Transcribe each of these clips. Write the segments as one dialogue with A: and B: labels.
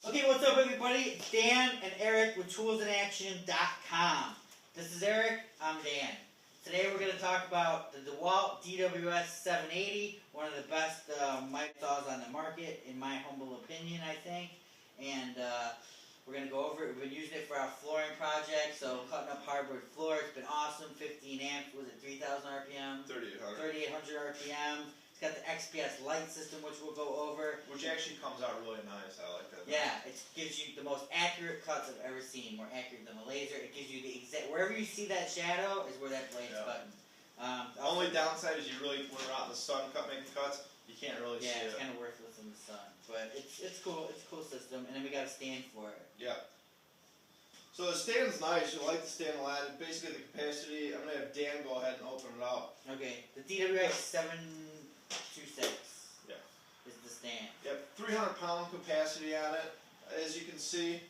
A: Okay, what's up everybody? It's Dan and Eric with toolsinaction.com. This is Eric, I'm Dan. Today we're going to talk about the DeWALT DWS780, one of the best mic saws on the market, in my humble opinion, I think. And we're going to go over it. We've been using it for our flooring project, so cutting up hardwood floor. It's been awesome. 15 amps, was it 3,000 RPM? 3,800 RPM. It's got the XPS light system, which we'll go over.
B: Which actually comes out really nice. I like that.
A: Yeah, it gives you the most accurate cuts I've ever seen. More accurate than the laser. It gives you the exact, wherever you see that shadow is where that blade's cutting.
B: The only downside is you really, when we're out in the sun making cuts, you can't really see it.
A: Yeah, it's kind of worthless in the sun. But it's cool. It's a cool system. And then we got a stand for it.
B: Yeah. So the stand's nice. You like the stand a lot. Basically the capacity, I'm going to have Dan go ahead and open it up.
A: Okay, the DWX726 is the stand.
B: Yep, 300-pound capacity on it, as you can see.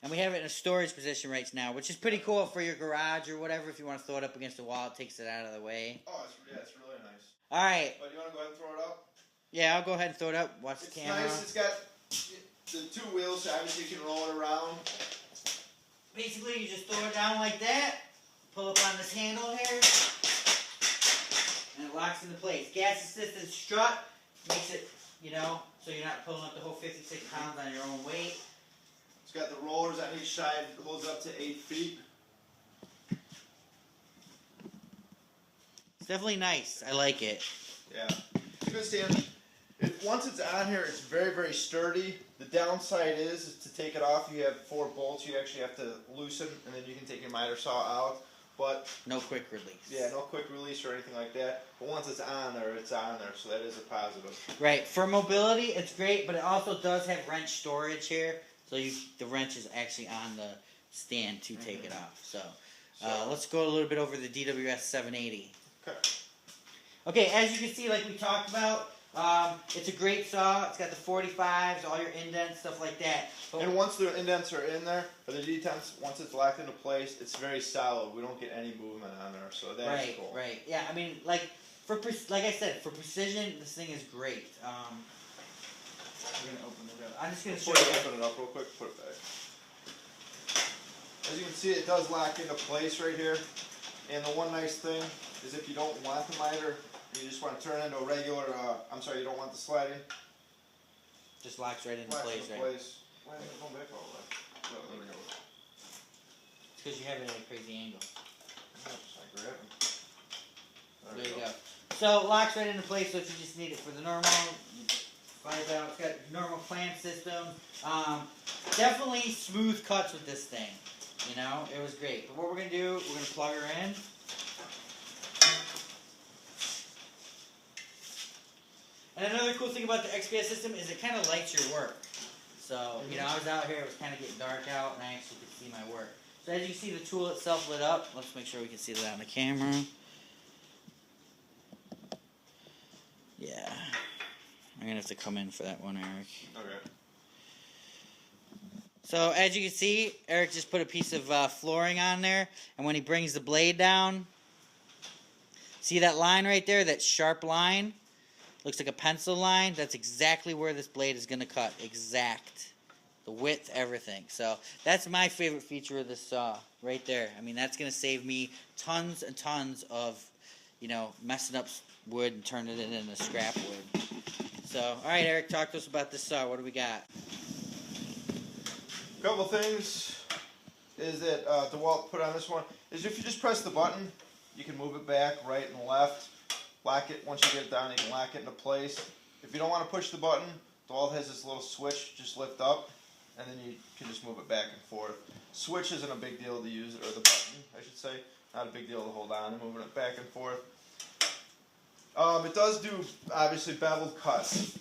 A: And we have it in a storage position right now, which is pretty cool for your garage or whatever. If you want to throw it up against the wall, it takes it out of the way.
B: Oh, it's really nice.
A: All right.
B: But you want to go ahead and throw it up?
A: Yeah, I'll go ahead and throw it up. Watch the camera.
B: It's nice. It's got the two wheels, so obviously you can roll it around.
A: Basically, you just throw it down like that, pull up on this handle here, and it locks into place. Gas assisted strut makes it, so you're not pulling up the whole 56 pounds on your own weight.
B: It's got the rollers on each side. It holds up to 8 feet.
A: It's definitely nice. I like it.
B: Yeah. It's a good stand. Once it's on here, it's very, very sturdy. The downside is to take it off, you have 4 bolts you actually have to loosen, and then you can take your miter saw out. But
A: no quick release.
B: Yeah, no quick release or anything like that. But once it's on there, so that is a positive.
A: Right. For mobility, it's great, but it also does have wrench storage here. So the wrench is actually on the stand to take it off. So let's go a little bit over the DWS780.
B: Okay.
A: Okay, as you can see, like we talked about, it's a great saw. It's got the 45s, all your indents, stuff like that. But
B: and once the indents are in there, or the detents, once it's locked into place, it's very solid. We don't get any movement on there, so that's cool.
A: Right. Yeah, I mean, like I said, for precision, this thing is great. We're gonna open it up. I'm just gonna show you.
B: Open it up real quick. Put it back. As you can see, it does lock into place right here. And the one nice thing is if you don't want the miter, you just want to turn it into a regular. You don't want the sliding.
A: Just locks right into place, right?
B: Why is it going back all the way? Oh, there we go.
A: It's because you have it at a crazy angle. There you go. So it locks right into place. So if you just need it for the normal, slide out. It's got a normal clamp system. Definitely smooth cuts with this thing. It was great. But what we're gonna do, we're gonna plug her in. And another cool thing about the XPS system is it kind of lights your work. So, I was out here, it was kind of getting dark out, and I actually could see my work. So as you can see, the tool itself lit up. Let's make sure we can see that on the camera. Yeah. I'm going to have to come in for that one, Eric.
B: Okay.
A: So as you can see, Eric just put a piece of flooring on there, and when he brings the blade down, see that line right there, that sharp line? Looks like a pencil line. That's exactly where this blade is going to cut. Exact. The width, everything. So that's my favorite feature of this saw right there. I mean, that's going to save me tons and tons of, messing up wood and turning it into scrap wood. So, all right, Eric, talk to us about this saw. What do we got?
B: A couple things is that DeWALT put on this one is if you just press the button, you can move it back, right and left. Lock it, once you get it down, you can lock it into place. If you don't want to push the button, DeWALT has this little switch, just lift up, and then you can just move it back and forth. Switch isn't a big deal to use, or the button, I should say. Not a big deal to hold on and moving it back and forth. It does do, obviously, beveled cuts.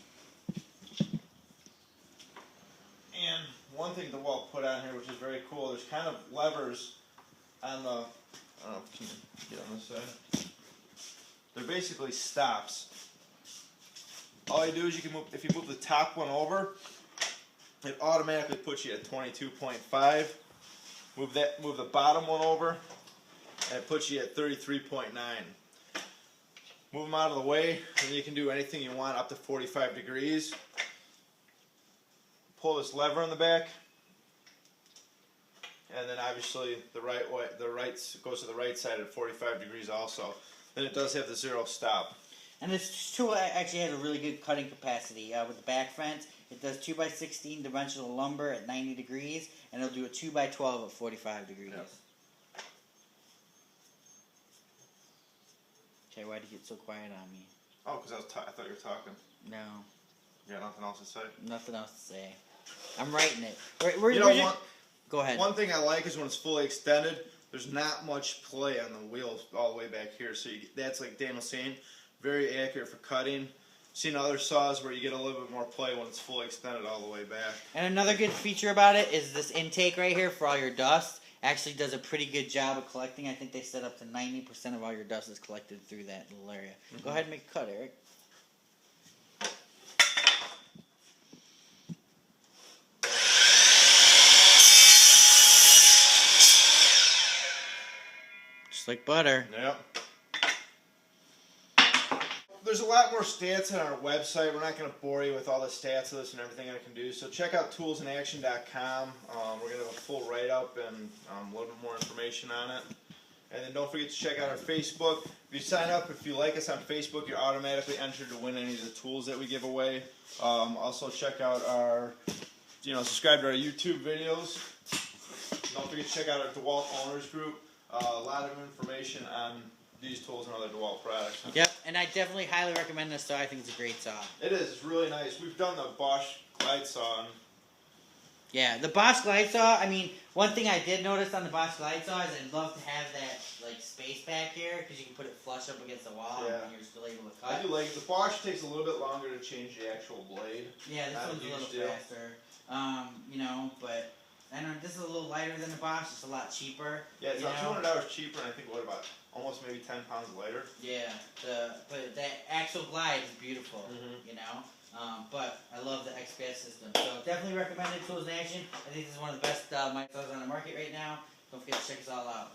B: And one thing DeWALT put on here, which is very cool, there's kind of levers on the, I don't know if you can get on this side. They're basically stops. All you do is if you move the top one over, it automatically puts you at 22.5. Move the bottom one over, and it puts you at 33.9. Move them out of the way, and you can do anything you want up to 45 degrees. pull this lever in the back, and then obviously the right goes to the right side at 45 degrees also. Then it does have the 0 stop.
A: And this tool actually has a really good cutting capacity. With the back fence, it does 2x16 dimensional lumber at 90 degrees, and it'll do a 2x12 at 45 degrees.
B: Yep.
A: Okay, why'd you get so quiet on me?
B: Oh, because I thought you were talking.
A: No.
B: You got nothing else to say?
A: Nothing else to say. I'm writing it. Go ahead.
B: One thing I like is when it's fully extended, there's not much play on the wheels all the way back here. So that's like Dan was saying, very accurate for cutting. Seen other saws where you get a little bit more play when it's fully extended all the way back.
A: And another good feature about it is this intake right here for all your dust. Actually does a pretty good job of collecting. I think they said up to 90% of all your dust is collected through that little area. Mm-hmm. Go ahead and make a cut, Eric. Just like butter.
B: Yep. There's a lot more stats on our website. We're not going to bore you with all the stats of this and everything I can do. So check out toolsinaction.com. We're going to have a full write-up and a little bit more information on it. And then don't forget to check out our Facebook. If you sign up, if you like us on Facebook, you're automatically entered to win any of the tools that we give away. Also check out our, subscribe to our YouTube videos. Don't forget to check out our DeWALT Owners Group. A lot of information on these tools and other DeWALT products.
A: Yep, and I definitely highly recommend this saw. I think it's a great saw.
B: It is. It's really nice. We've done the Bosch glide saw.
A: Yeah, the Bosch glide saw, I mean, one thing I did notice on the Bosch glide saw is I'd love to have that, space back here, because you can put it flush up against the wall and you're still able to cut.
B: I do like the Bosch takes a little bit longer to change the actual blade.
A: Yeah, this one's a little faster. But I know this is a little lighter than the Bosch. It's a lot cheaper.
B: Yeah, it's about $200 cheaper, and I think about almost maybe 10 pounds lighter.
A: Yeah, but that actual glide is beautiful. But I love the XPS system. So definitely recommend it. Tools in Action. I think this is one of the best mic saws on the market right now. Don't forget to check us all out.